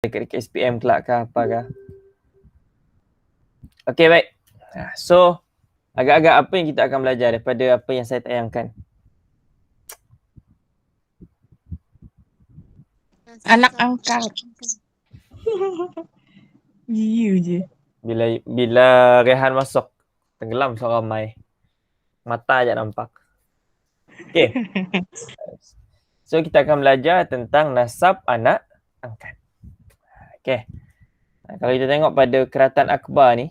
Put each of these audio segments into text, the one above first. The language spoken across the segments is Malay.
dekat SPM kelak ke apa ke. Okey, baik. So, agak-agak apa yang kita akan belajar daripada apa yang saya tayangkan? Anak angkat. Iya je. Bila Rehan masuk, tenggelam seorang mai. Mata je nampak. Okey. So, kita akan belajar tentang nasab anak angkat. Okey. Kalau kita tengok pada Kerajaan Akbar ni,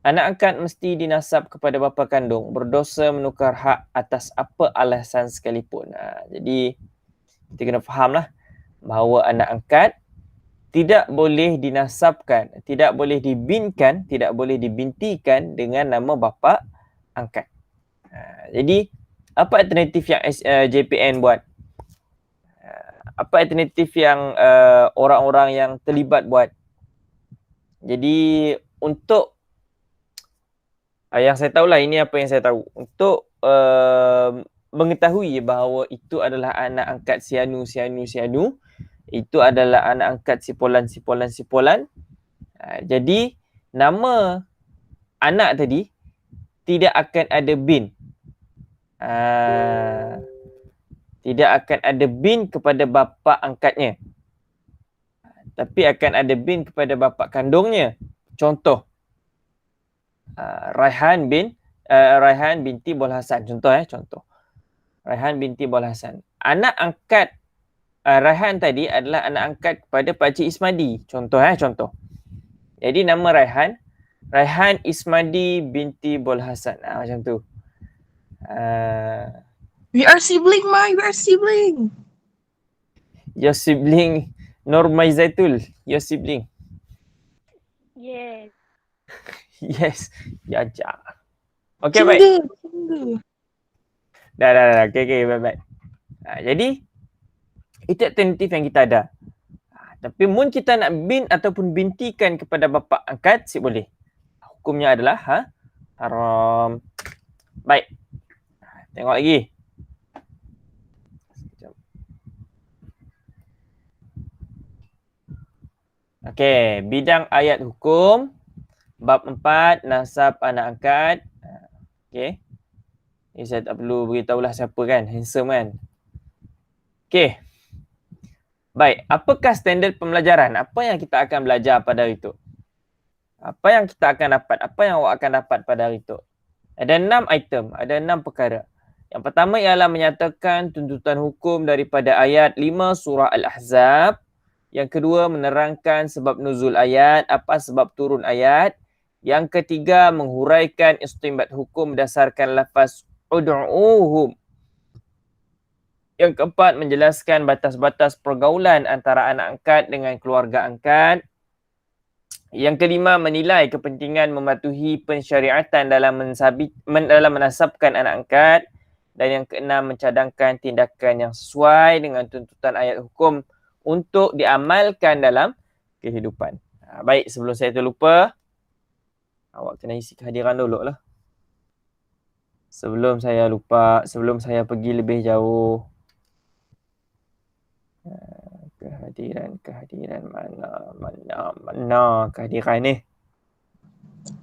anak angkat mesti dinasab kepada bapa kandung, berdosa menukar hak atas apa alasan sekalipun. Jadi, kita kena fahamlah bahawa anak angkat tidak boleh dinasabkan, tidak boleh dibinkan, tidak boleh dibintikan dengan nama bapa angkat. Jadi, apa alternatif yang JPN buat? Apa alternatif yang orang-orang yang terlibat buat? Jadi, untuk yang saya tahulah, ini apa yang saya tahu. Untuk mengetahui bahawa itu adalah anak angkat Sianu, itu adalah anak angkat Sipolan. Jadi, nama anak tadi tidak akan ada bin. Tidak akan ada bin kepada bapa angkatnya. Tapi akan ada bin kepada bapa kandungnya. Contoh, Raihan binti Bol Hasan. Contoh. Raihan binti Bol Hasan. Anak angkat Raihan tadi adalah anak angkat kepada Pakcik Ismadi. Contoh. Jadi nama Raihan Ismadi binti Bol Hasan. Macam tu. We are sibling, Ma. We are sibling. Your sibling Nur Maizaitul. Your sibling. Yes. Yes. Jajak. Okay, baik. Dah. Okay, baik. Jadi, itu alternatif yang kita ada. Tapi mun kita nak bin ataupun bintikan kepada bapa angkat, boleh. Hukumnya adalah haram. Baik. Tengok lagi. Okey, bidang ayat hukum bab 4 nasab anak angkat. Okey. Ini saya tak perlu beritahulah siapa kan, handsome kan. Okey. Baik, apakah standard pembelajaran? Apa yang kita akan belajar pada hari itu? Apa yang kita akan dapat? Apa yang awak akan dapat pada hari itu? Ada 6 item, ada 6 perkara. Yang pertama ialah menyatakan tuntutan hukum daripada ayat 5 surah Al-Ahzab. Yang kedua, menerangkan sebab nuzul ayat, apa sebab turun ayat. Yang ketiga, menghuraikan istinbat hukum berdasarkan lafaz ud'uhum. Yang keempat, menjelaskan batas-batas pergaulan antara anak angkat dengan keluarga angkat. Yang kelima, menilai kepentingan mematuhi pensyariatan dalam menasabkan anak angkat. Dan yang keenam, mencadangkan tindakan yang sesuai dengan tuntutan ayat hukum untuk diamalkan dalam kehidupan. Baik, sebelum saya terlupa, awak kena isi kehadiran dulu lah. Sebelum saya lupa, sebelum saya pergi lebih jauh. Kehadiran mana kehadiran ni?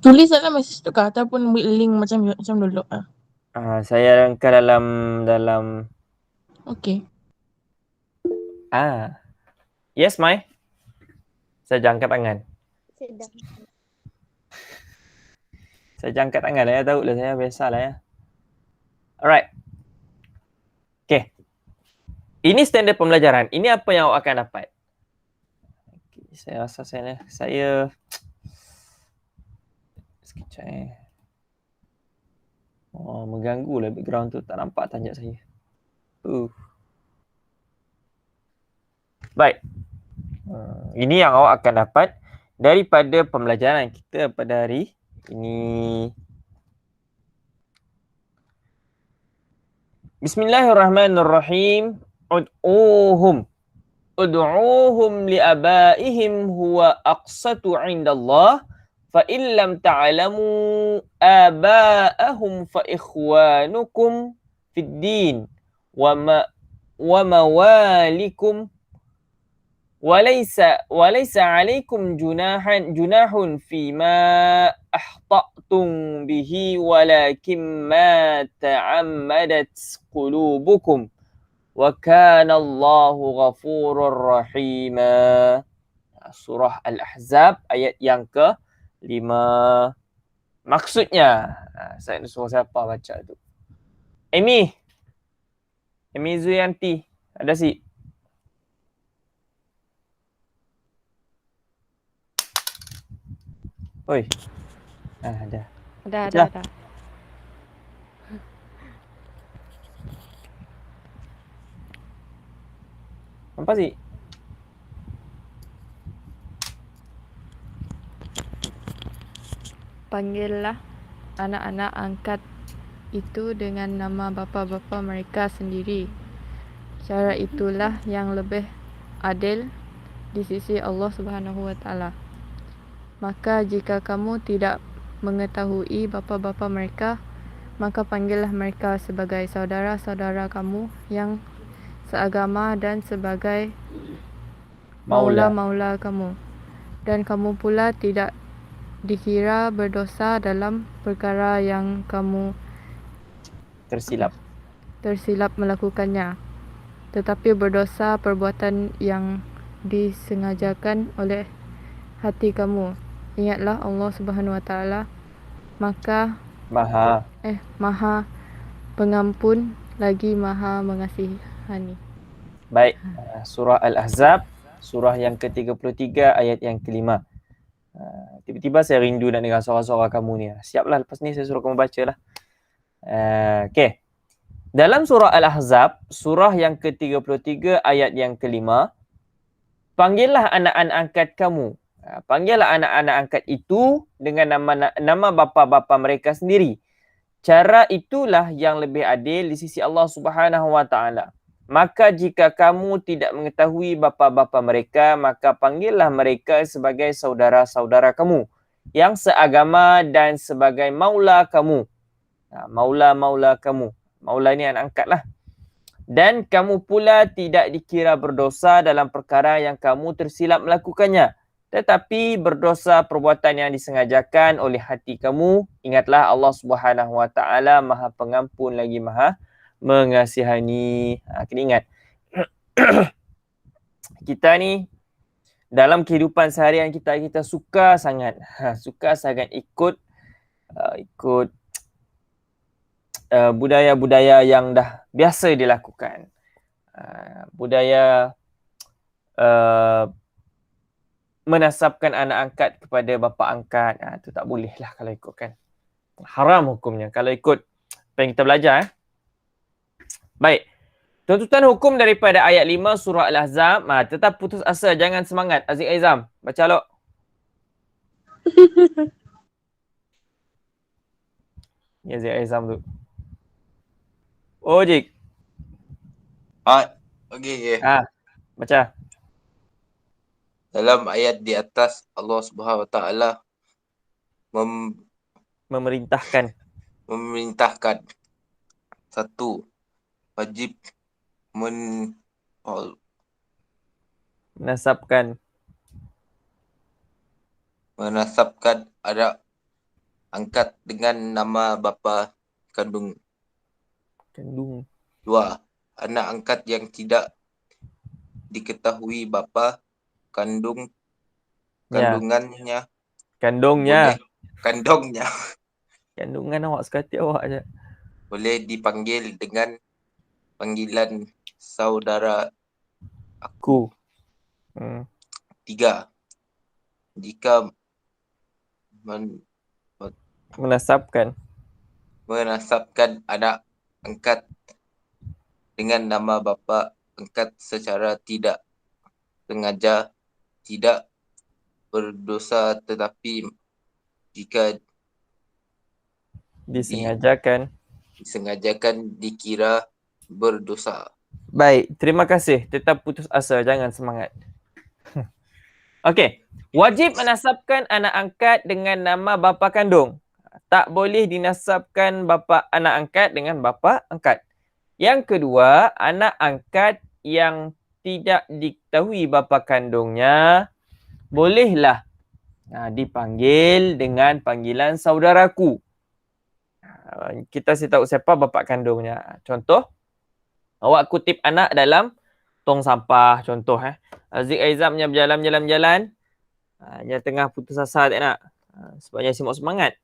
Tulis dalam message tu kah ataupun link macam dulu ah. Saya rangka dalam Okey. Yes, Mai. Saya jangkat tangan. Sedang. Saya jangkat tangan lah ya, tahu lah saya, biasalah ya. Alright. Okay. Ini standard pembelajaran. Ini apa yang awak akan dapat. Okay, saya rasa saya sekejap mengganggu lah background tu, tak nampak tanjak saya. Baik. Ini yang awak akan dapat daripada pembelajaran kita pada hari ini. Bismillahirrahmanirrahim. Ud'uhum liabaihim huwa aqsatu 'indallah fa in lam ta'lamu aba'ahum fa ikhwanukum fid din wa mawalikum walaysa 'alaikum junahun fima akhtatum bihi walakin ma ta'ammadat qulubukum wa kana Allahu ghafurur rahima. Surah Al-Ahzab ayat yang ke-5. Maksudnya, saya suruh siapa baca tu? Amy Zuyanti, ada si? Oi. Ada. Ada. Apa sih? Panggillah anak-anak angkat itu dengan nama bapa-bapa mereka sendiri. Cara itulah yang lebih adil di sisi Allah Subhanahu wa taala. Maka jika kamu tidak mengetahui bapa-bapa mereka, maka panggillah mereka sebagai saudara-saudara kamu yang seagama dan sebagai maula-maula kamu. Dan kamu pula tidak dikira berdosa dalam perkara yang kamu tersilap melakukannya, tetapi berdosa perbuatan yang disengajakan oleh hati kamu. Ingatlah Allah Subhanahu wa taala Maha Pengampun lagi Maha Mengasihani. Baik, surah Al-Ahzab, surah yang ke-33 ayat yang ke-5. Tiba-tiba saya rindu nak dengar suara-suara kamu ni. Siaplah, lepas ni saya suruh kamu baca lah. Okey. Dalam surah Al-Ahzab, surah yang ke-33 ayat yang ke-5, panggillah anak-anak angkat kamu. Panggillah anak-anak angkat itu dengan nama bapa-bapa mereka sendiri. Cara itulah yang lebih adil di sisi Allah Subhanahu wa taala. Maka jika kamu tidak mengetahui bapa-bapa mereka, maka panggillah mereka sebagai saudara-saudara kamu yang seagama dan sebagai maula kamu. Maula-maula kamu. Maula ni anak angkat lah. Dan kamu pula tidak dikira berdosa dalam perkara yang kamu tersilap melakukannya. Tetapi berdosa perbuatan yang disengajakan oleh hati kamu. Ingatlah Allah Subhanahu wa taala Maha Pengampun lagi Maha Mengasihani. Kena ingat. Kita ni dalam kehidupan seharian kita suka sangat ikut budaya-budaya yang dah biasa dilakukan. Budaya menasabkan anak angkat kepada bapa angkat. Itu tak boleh lah kalau ikutkan. Haram hukumnya kalau ikut apa yang kita belajar. Baik. Tuntutan hukum daripada ayat 5 surah Al-Ahzab. Tetap putus asa, jangan semangat. Aziz Aizam, baca lok. Ni Aziz Aizam tu. Oh, Jik. Okey. Baca. Dalam ayat di atas Allah Subhanahu wa taala memerintahkan satu, wajib menasabkan anak angkat dengan nama bapa kandung. Dua, anak angkat yang tidak diketahui bapa kandungnya. Kandungan awak sekati awak je. Boleh dipanggil dengan panggilan saudara aku. Tiga, jika menasabkan anak angkat dengan nama bapa angkat secara tidak sengaja, tidak berdosa, tetapi jika disengajakan dikira berdosa. Baik, terima kasih. Tetap putus asa, jangan semangat. Okey, wajib menasabkan anak angkat dengan nama bapa kandung. Tak boleh dinasabkan anak angkat dengan bapa angkat. Yang kedua, anak angkat yang tidak diketahui bapa kandungnya, bolehlah dipanggil dengan panggilan saudaraku. Kita saya tahu siapa bapa kandungnya. Contoh, awak kutip anak dalam tong sampah, contoh Aziz Aizamnya berjalan-jalan, dia tengah putus asa tak nak. Sebabnya simuk semangat.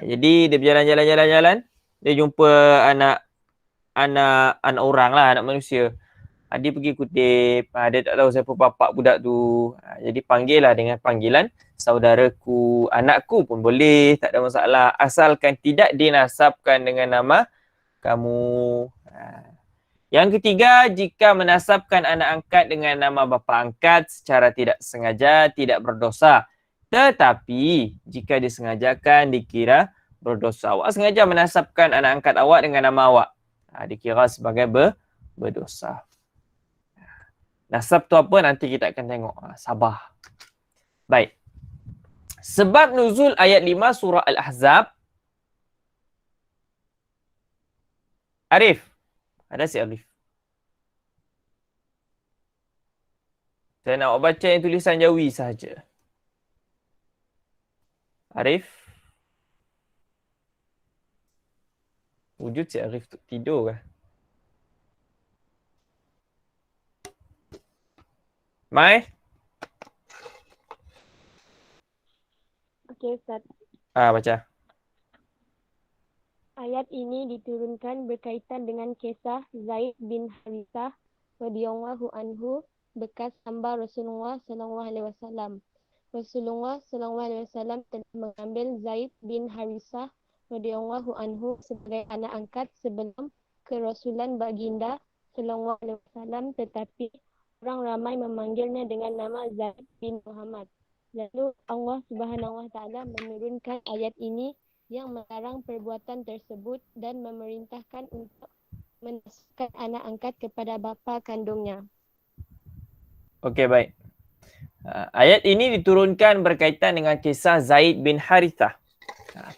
Jadi dia berjalan-jalan, dia jumpa anak orang lah, anak manusia. Dia pergi kutip, dia tak tahu siapa bapak budak tu. Jadi panggil lah dengan panggilan saudaraku, anakku pun boleh, tak ada masalah. Asalkan tidak dinasabkan dengan nama kamu. Yang ketiga, jika menasabkan anak angkat dengan nama bapa angkat secara tidak sengaja, tidak berdosa. Tetapi jika disengajakan, dikira berdosa. Awak sengaja menasabkan anak angkat awak dengan nama awak, dikira sebagai berdosa. Nasab tu apa nanti kita akan tengok. Sabar. Baik. Sebab nuzul ayat 5 surah Al-Ahzab. Arif. Ada si Arif? Saya nak baca yang tulisan Jawi sahaja. Arif. Wujud si Arif tu tidur ke? Mai? Okey, Ustaz. Baca. Ayat ini diturunkan berkaitan dengan kisah Zaid bin Harithah radhiyallahu anhu, bekas hamba Rasulullah sallallahu alaihi wasallam. Rasulullah sallallahu alaihi wasallam telah mengambil Zaid bin Harithah radhiyallahu anhu sebagai anak angkat sebelum kerasulan baginda sallallahu alaihi wasallam, tetapi orang ramai memanggilnya dengan nama Zaid bin Muhammad. Lalu Allah Subhanahu wa taala menurunkan ayat ini yang melarang perbuatan tersebut dan memerintahkan untuk menasabkan anak angkat kepada bapa kandungnya. Okey, baik. Ayat ini diturunkan berkaitan dengan kisah Zaid bin Harithah.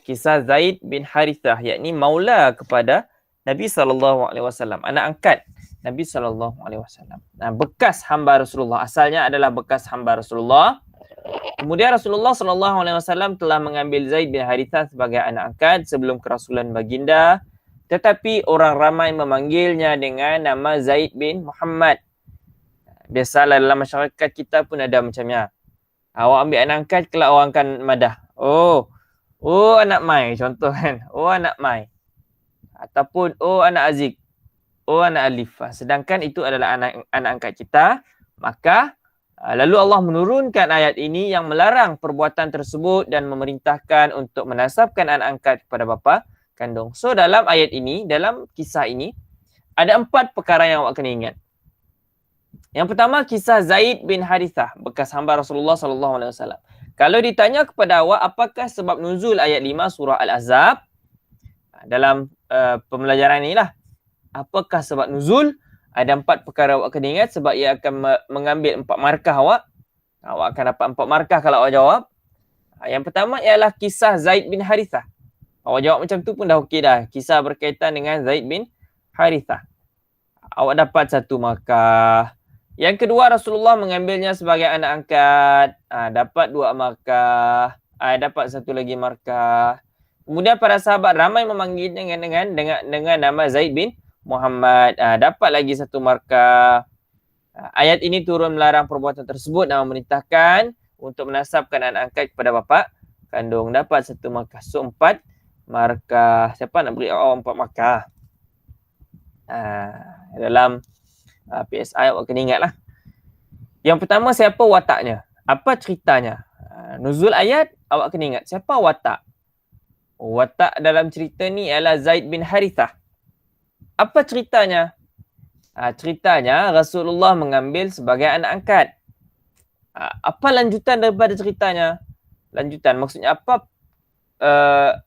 Kisah Zaid bin Harithah, yakni maula kepada Nabi SAW, anak angkat Nabi SAW. Bekas hamba Rasulullah. Asalnya adalah bekas hamba Rasulullah. Kemudian Rasulullah SAW telah mengambil Zaid bin Harithah sebagai anak angkat sebelum kerasulan baginda. Tetapi orang ramai memanggilnya dengan nama Zaid bin Muhammad. Biasalah dalam masyarakat kita pun ada macamnya. Awak ambil anak angkat, kelak orang akan madah. Oh anak Mai, contoh kan. Oh anak Mai. Ataupun anak Aziz. Anak Alif. Sedangkan itu adalah anak angkat kita. Maka lalu Allah menurunkan ayat ini yang melarang perbuatan tersebut dan memerintahkan untuk menasabkan anak angkat kepada bapa kandung. So dalam ayat ini, dalam kisah ini, ada 4 perkara yang awak kena ingat. Yang pertama, kisah Zaid bin Harithah, bekas hamba Rasulullah SAW. Kalau ditanya kepada awak, apakah sebab nuzul ayat 5 surah Al-Ahzab? Dalam pembelajaran inilah, apakah sebab nuzul? Ada 4 perkara awak kena ingat sebab ia akan mengambil 4 markah awak. Awak akan dapat 4 markah kalau awak jawab. Yang pertama ialah kisah Zaid bin Harithah. Awak jawab macam tu pun dah okey dah. Kisah berkaitan dengan Zaid bin Harithah. Awak dapat 1 markah. Yang kedua, Rasulullah mengambilnya sebagai anak angkat. Dapat 2 markah. Dapat 1 lagi markah. Kemudian para sahabat ramai memanggil dengan nama Zaid bin Muhammad. Dapat lagi 1 markah. Ayat ini turun melarang perbuatan tersebut dan memerintahkan untuk menasabkan anak angkat kepada bapa kandung. Dapat 1 markah. So 4 markah. Siapa nak beri awak 4 markah? Dalam PSI awak kena ingat lah. Yang pertama, siapa wataknya? Apa ceritanya? Nuzul ayat awak kena ingat. Siapa watak? Watak dalam cerita ni ialah Zaid bin Harithah. Apa ceritanya? Ceritanya Rasulullah mengambil sebagai anak angkat. Apa lanjutan daripada ceritanya? Lanjutan maksudnya apa?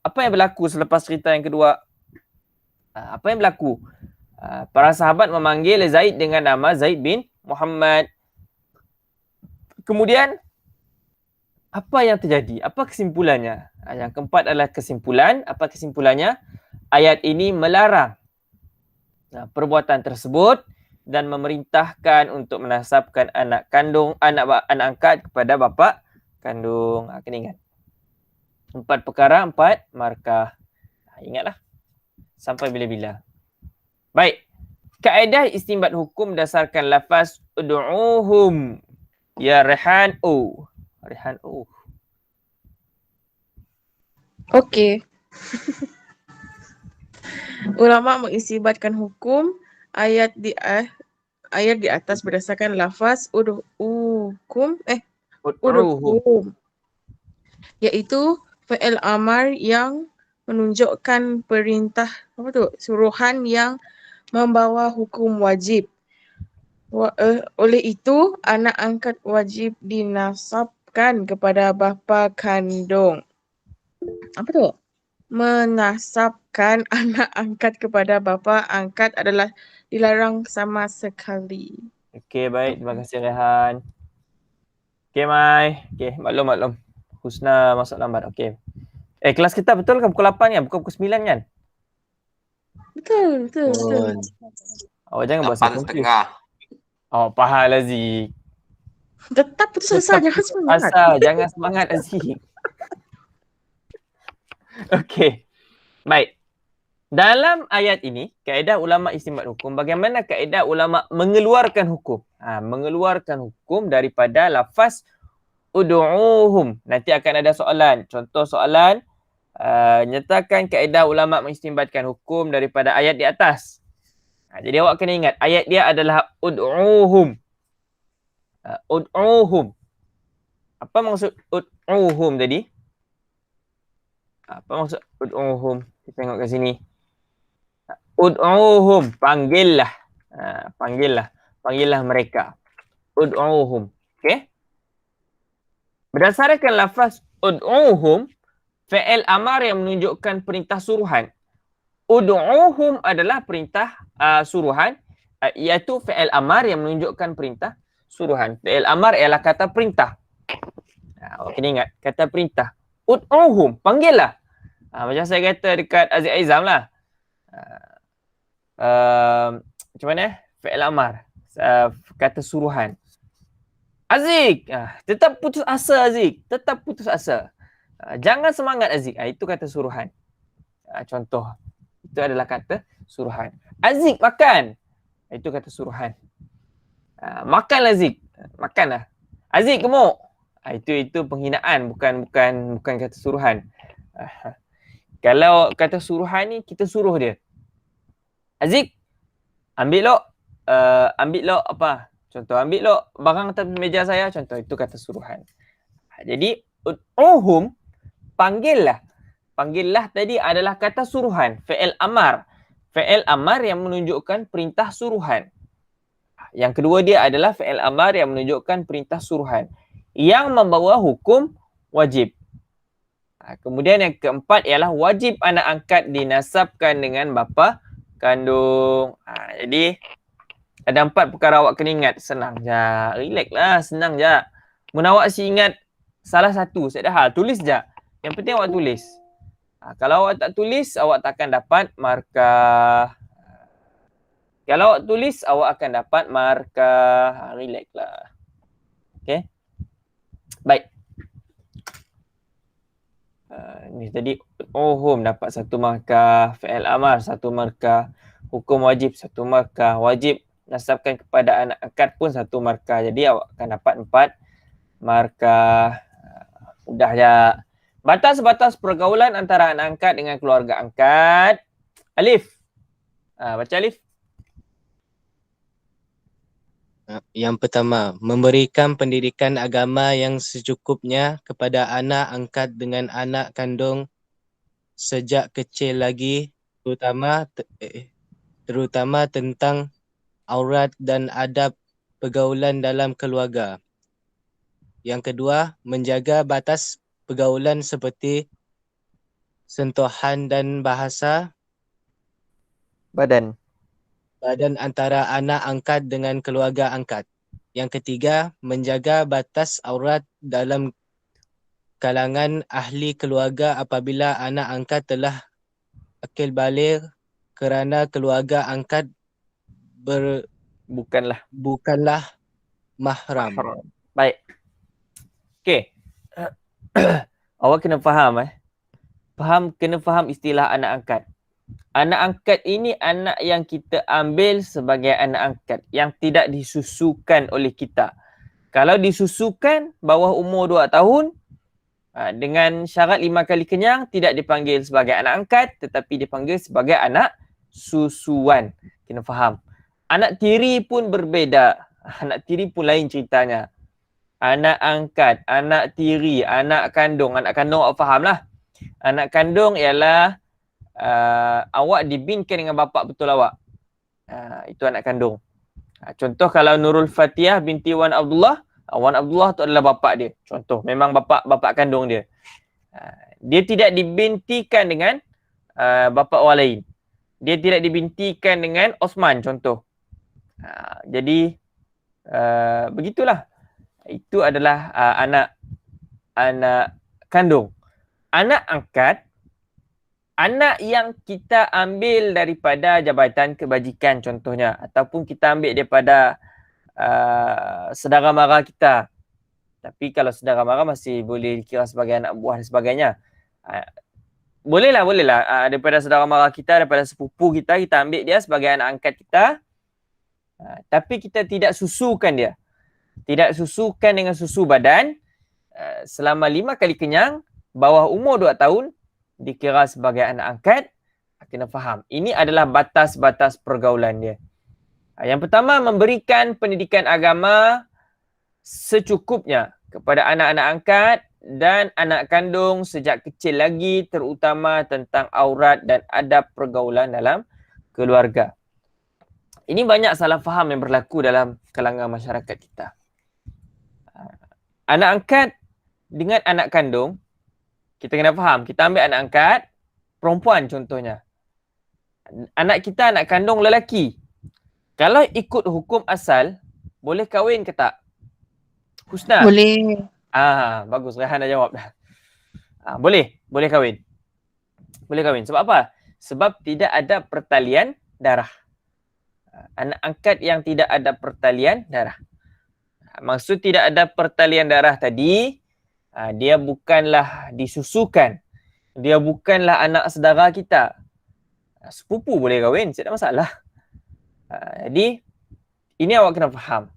Apa yang berlaku selepas cerita yang kedua? Apa yang berlaku? Para sahabat memanggil Zaid dengan nama Zaid bin Muhammad. Kemudian apa yang terjadi? Apa kesimpulannya? Yang keempat adalah kesimpulan. Apa kesimpulannya? Ayat ini melarang perbuatan tersebut dan memerintahkan untuk menasabkan anak angkat kepada bapa kandung. Kena ingat. 4 perkara, 4 markah. Ingatlah. Sampai bila-bila. Baik. Kaedah istinbat hukum berdasarkan lafaz ud'uhum. Ya Rehan O. Rehan O. Okey. Ulama mengistinbatkan hukum ayat di atas berdasarkan lafaz ud'ukum Ud'uhum. ud'uhum, iaitu fi'il amar yang menunjukkan perintah suruhan yang membawa hukum wajib. Oleh itu, anak angkat wajib dinasabkan kepada bapa kandung. Apa tu? Menasabkan anak angkat kepada bapa angkat adalah dilarang sama sekali. Okey, baik. Terima kasih Rehan. Okey, Mai. Okey, maklum. Husna masuk lambat. Okey. Kelas kita betul kan pukul 8 kan? Bukan pukul 9 kan? Betul. Awak jangan buat saya confuse. 8:30. Awak faham Aziz. Tetap putus asa, jangan semangat. Jangan semangat Aziz. Okey. Baik. Dalam ayat ini, kaedah ulama istinbat hukum, bagaimana kaedah ulama mengeluarkan hukum? Mengeluarkan hukum daripada lafaz ud'uhum. Nanti akan ada soalan. Contoh soalan, nyatakan kaedah ulama mengistinbatkan hukum daripada ayat di atas. Jadi awak kena ingat, ayat dia adalah ud'uhum. Ud'uhum. Apa maksud ud'uhum tadi? Apa maksud ud'uhum? Kita tengok kat sini. Ud'uhum, panggillah. Panggillah mereka. Ud'uhum. Okey? Berdasarkan lafaz ud'uhum, fi'il amar yang menunjukkan perintah suruhan. Ud'uhum adalah perintah suruhan, iaitu fi'il amar yang menunjukkan perintah suruhan. Fi'il amar ialah kata perintah. Awak kena ingat, kata perintah. Ud'uhum, panggillah. Macam saya kata dekat Aziz Aizam lah. Macam mana? Fi'il amar. Kata suruhan. Aziz, tetap putus asa Aziz. Tetap putus asa. Jangan semangat Aziz. Itu kata suruhan. Contoh. Itu adalah kata suruhan. Aziz, makan. Itu kata suruhan. Makanlah Aziz. Makanlah. Aziz, gemuk. Itu penghinaan, bukan kata suruhan. Kalau kata suruhan ni, kita suruh dia. Aziz, ambil lo apa? Contoh, ambil lo barang atas meja saya. Contoh, itu kata suruhan. Jadi, ud'uhum, panggillah. Panggillah tadi adalah kata suruhan. Fi'il amar. Fi'il amar yang menunjukkan perintah suruhan. Yang kedua dia adalah fi'il amar yang menunjukkan perintah suruhan. Yang membawa hukum wajib. Kemudian yang keempat ialah wajib anak angkat dinasabkan dengan bapa kandung. Jadi ada 4 perkara awak kena ingat. Senang je. Relax lah. Senang je. Mun awak si ingat salah satu, saya dah tulis je. Yang penting awak tulis. Kalau awak tak tulis, awak takkan dapat markah. Kalau awak tulis, awak akan dapat markah. Relax lah. Okay. Baik. Ni tadi home dapat 1 markah, fi'il amar 1 markah, hukum wajib 1 markah, wajib nasabkan kepada anak angkat pun 1 markah. Jadi awak akan dapat 4 markah. Mudah je. Batas-batas pergaulan antara anak angkat dengan keluarga angkat. Alif. Baca Alif. Yang pertama, memberikan pendidikan agama yang secukupnya kepada anak angkat dengan anak kandung sejak kecil lagi, terutama tentang aurat dan adab pergaulan dalam keluarga. Yang kedua, menjaga batas pergaulan seperti sentuhan dan bahasa badan antara anak angkat dengan keluarga angkat. Yang ketiga, menjaga batas aurat dalam kalangan ahli keluarga apabila anak angkat telah akil baligh kerana keluarga angkat bukanlah bukanlah mahram. mahram. Baik. Okey. Awak kena faham kena faham istilah anak angkat. Anak angkat ini anak yang kita ambil sebagai anak angkat yang tidak disusukan oleh kita. Kalau disusukan bawah umur 2 tahun dengan syarat 5 kali kenyang, tidak dipanggil sebagai anak angkat tetapi dipanggil sebagai anak susuan. Kena faham. Anak tiri pun berbeza. Anak tiri pun lain ceritanya. Anak angkat, anak tiri, anak kandung awak faham lah. Anak kandung ialah awak dibinkan dengan bapa betul awak. Itu anak kandung. Contoh kalau Nurul Fatihah binti Wan Abdullah tu adalah bapa dia. Contoh, memang bapa kandung dia. Dia tidak dibintikan dengan bapa orang lain. Dia tidak dibintikan dengan Osman contoh. Jadi begitulah. Itu adalah anak kandung. Anak angkat, anak yang kita ambil daripada jabatan kebajikan contohnya, ataupun kita ambil daripada saudara mara kita. Tapi kalau saudara mara masih boleh dikira sebagai anak buah dan sebagainya. Bolehlah daripada saudara mara kita, daripada sepupu kita ambil dia sebagai anak angkat kita. Tapi kita tidak susukan dia. Tidak susukan dengan susu badan selama 5 kali kenyang, bawah umur 2 tahun, dikira sebagai anak angkat. Kena faham. Ini adalah batas-batas pergaulan dia. Yang pertama, memberikan pendidikan agama secukupnya kepada anak-anak angkat dan anak kandung sejak kecil lagi, terutama tentang aurat dan adab pergaulan dalam keluarga. Ini banyak salah faham yang berlaku dalam kalangan masyarakat kita. Anak angkat dengan anak kandung, kita kena faham. Kita ambil anak angkat, perempuan contohnya. Anak kita anak kandung lelaki. Kalau ikut hukum asal, boleh kahwin ke tak? Husna? Boleh. Bagus. Rehan dah jawab dah. Boleh kahwin. Boleh kahwin. Sebab apa? Sebab tidak ada pertalian darah. Anak angkat yang tidak ada pertalian darah. Maksud tidak ada pertalian darah tadi, dia bukanlah disusukan. Dia bukanlah anak saudara kita. Sepupu boleh kahwin, tak ada masalah. Jadi, ini awak kena faham.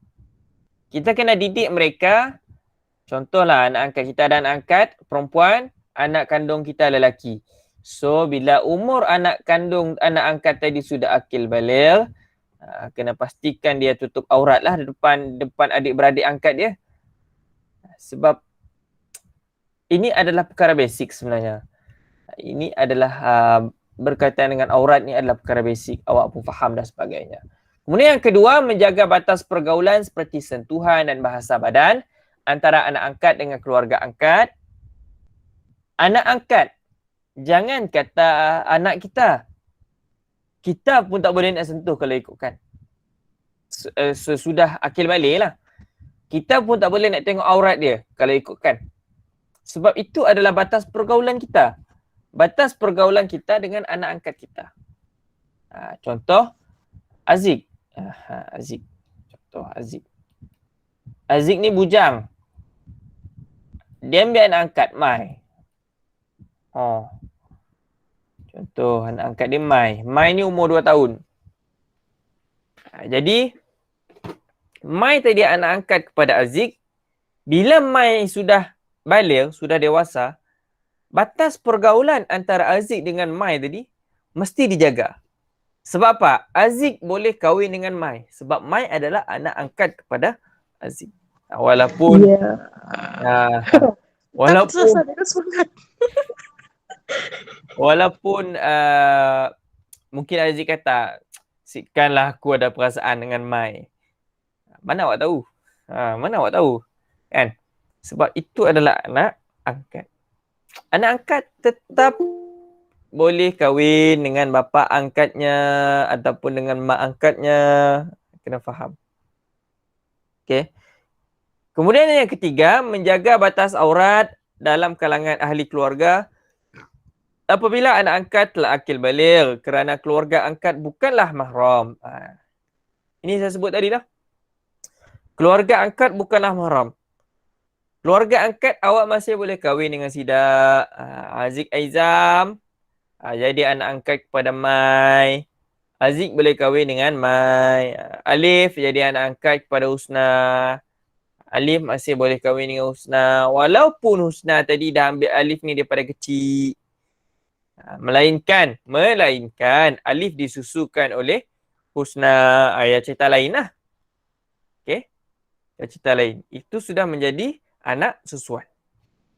Kita kena didik mereka. Contohlah anak angkat kita ada anak angkat perempuan, anak kandung kita lelaki. So, bila umur anak kandung, anak angkat tadi sudah akil baligh, kena pastikan dia tutup aurat lah depan adik-beradik angkat dia. Sebab ini adalah perkara basic sebenarnya. Ini adalah berkaitan dengan aurat ni adalah perkara basic. Awak pun faham dan sebagainya. Kemudian yang kedua, menjaga batas pergaulan seperti sentuhan dan bahasa badan antara anak angkat dengan keluarga angkat. Anak angkat, jangan kata anak kita. Kita pun tak boleh nak sentuh kalau ikutkan. Sesudah akil balik lah. Kita pun tak boleh nak tengok aurat dia kalau ikutkan. Sebab itu adalah batas pergaulan kita. Batas pergaulan kita dengan anak angkat kita. Contoh, Aziz. Aziz. Contoh Aziz. Aziz ni bujang. Dia ambil anak angkat, Mai. Contoh anak angkat dia Mai. Mai ni umur 2 tahun. Jadi Mai tadi anak angkat kepada Aziz. Bila Mai sudah baligh, sudah dewasa, batas pergaulan antara Aziz dengan Mai tadi mesti dijaga. Sebab apa? Aziz boleh kahwin dengan Mai. Sebab Mai adalah anak angkat kepada Aziz. Walaupun Walaupun mungkin Aziz kata, sikkanlah aku ada perasaan dengan Mai. Mana awak tahu? Mana awak tahu? Kan? Sebab itu adalah anak angkat. Anak angkat tetap boleh kahwin dengan bapa angkatnya ataupun dengan mak angkatnya. Kena faham. Okey. Kemudian yang ketiga, menjaga batas aurat dalam kalangan ahli keluarga. Apabila anak angkat telah akil baligh kerana keluarga angkat bukanlah mahram. Ini saya sebut tadi dah. Keluarga angkat bukanlah mahram. Keluarga angkat awak masih boleh kahwin dengan Sida, Aziz Aizam, jadi anak angkat kepada Mai. Aziz boleh kahwin dengan Mai. Alif jadi anak angkat kepada Husna. Alif masih boleh kahwin dengan Husna. Walaupun Husna tadi dah ambil Alif ni daripada kecil. Melainkan Alif disusukan oleh Husna. Ayat cerita lain lah. Okay. Cerita lain. Itu sudah menjadi anak susuan.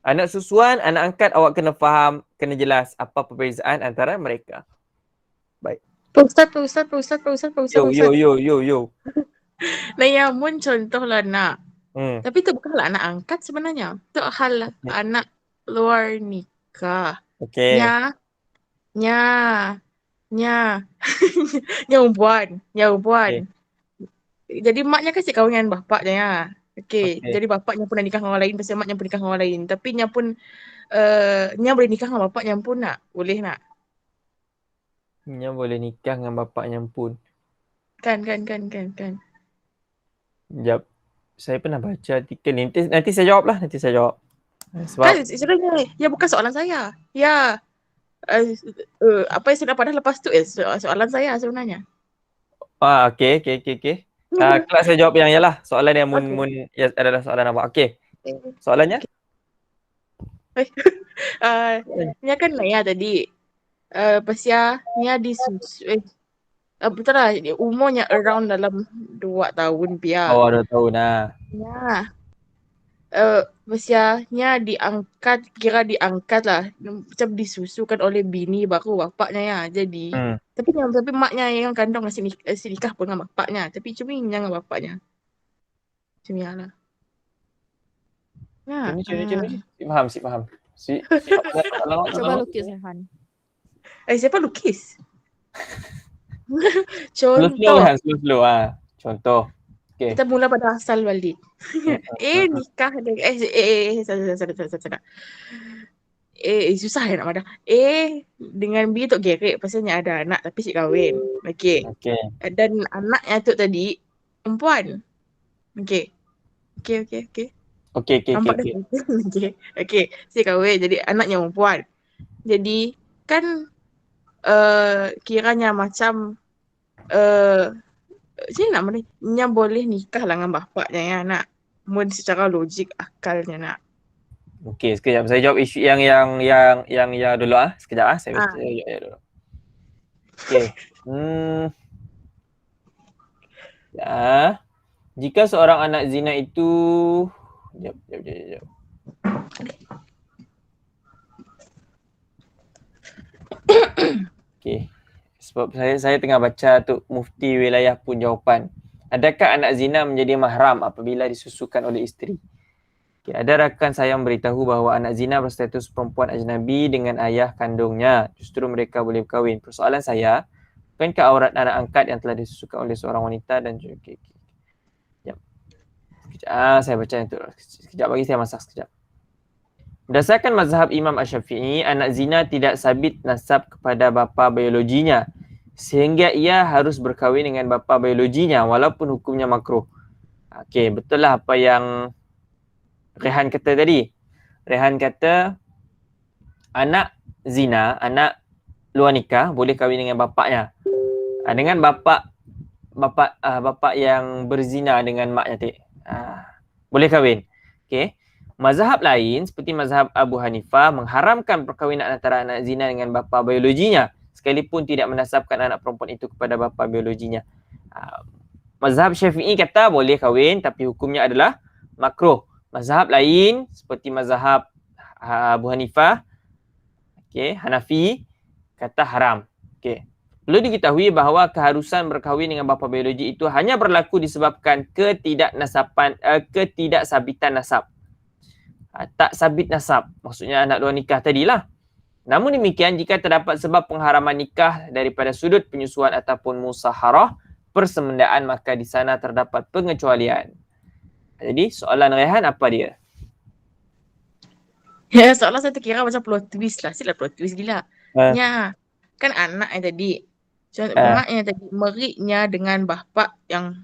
Anak susuan, anak angkat awak kena faham, kena jelas apa perbezaan antara mereka. Baik. Pak Ustaz. Yo. Nayamun contohlah nak. Hmm. Tapi tu bukanlah anak angkat sebenarnya. Tu hal anak luar nikah. Okay. Nya. Yang perempuan. Okay. Jadi maknya kasih kahwin dengan bapaknya ya. Okay. Okay. Jadi bapaknya pun dah nikah dengan orang lain, pasal maknya pun nikah dengan orang lain. Tapi nya pun nya boleh nikah dengan bapaknya pun nak. Boleh nak. Nya boleh nikah dengan bapaknya pun. Kan. Sekejap. Saya pernah baca artikel ni. Nanti saya jawab lah. Sebab Kan sebenarnya ya bukan soalan saya. Ya. Apa yang saya dapat dah lepas tu soalan saya sebenarnya. okay. Kelak saya jawab yang yalah. Soalan yang Okay. ya, adalah soalan awak. Okay. Soalannya? Nya kan Naya tadi. Pasal Nya betul lah. Umurnya around dalam 2 tahun pia. Oh, 2 tahun lah. Ya. Nya diangkat lah. Macam disusukan oleh bini baru bapaknya ya. Jadi tapi maknya yang kandung masih nikah pun dengan bapaknya. Tapi cuma dengan bapaknya. Cuma lah. Ya. Si faham. Cuba lukis Rehan. Siapa lukis? Slow Contoh. kan, slow. Contoh. Okay. Kita mula pada asal balik. Nikah dengan salah. Susah nak pada. Dengan B tu gerek pasalnya ada anak tapi si kahwin. Okey. Dan anaknya tu tadi perempuan. Okey. Nampak dah. Okey. Si kahwin jadi anaknya perempuan. Jadi kan kiranya macam nak mana nya boleh nikah lah dengan bapaknya ya nak. Mun secara logik akalnya nak. Okey, sekejap saya jawab isu yang dulu Sekejap saya baca dulu. Okey. Jika seorang anak zina itu Sekejap. Okey. Sebab saya tengah baca tu mufti wilayah pun jawapan. Adakah anak zina menjadi mahram apabila disusukan oleh isteri? Okay, ada rakan saya memberitahu bahawa anak zina berstatus perempuan ajnabi dengan ayah kandungnya. Justru mereka boleh berkahwin. Persoalan saya, bukankah aurat anak angkat yang telah disusukan oleh seorang wanita dan juga... Sekejap. Saya baca yang tu. Sekejap bagi saya masak sekejap. Berdasarkan mazhab Imam Asy-Syafi'i, anak zina tidak sabit nasab kepada bapa biologinya sehingga ia harus berkahwin dengan bapa biologinya walaupun hukumnya makruh. Okey, betul lah apa yang Rehan kata tadi. Rehan kata anak zina, anak luar nikah boleh kahwin dengan bapaknya. Dengan bapa yang berzina dengan maknya boleh kahwin. Okey. Mazhab lain seperti mazhab Abu Hanifah mengharamkan perkahwinan antara anak zina dengan bapa biologinya sekalipun tidak menasabkan anak perempuan itu kepada bapa biologinya. Mazhab Syafi'i kata boleh kahwin tapi hukumnya adalah makruh. Mazhab lain seperti mazhab Abu Hanifah, Hanafi kata haram. Perlu diketahui bahawa keharusan berkahwin dengan bapa biologi itu hanya berlaku disebabkan ketidaksabitan nasab. Tak sabit nasab, maksudnya anak luar nikah tadilah. Namun demikian, jika terdapat sebab pengharaman nikah daripada sudut penyusuan ataupun musaharah, persemendaan, maka di sana terdapat pengecualian. Jadi soalan Rehan apa dia? Ya, soalan saya terkira macam plot twist lah. Sila plot twist gila. Ya, kan anak yang tadi. Maknya tadi meritnya dengan bapa yang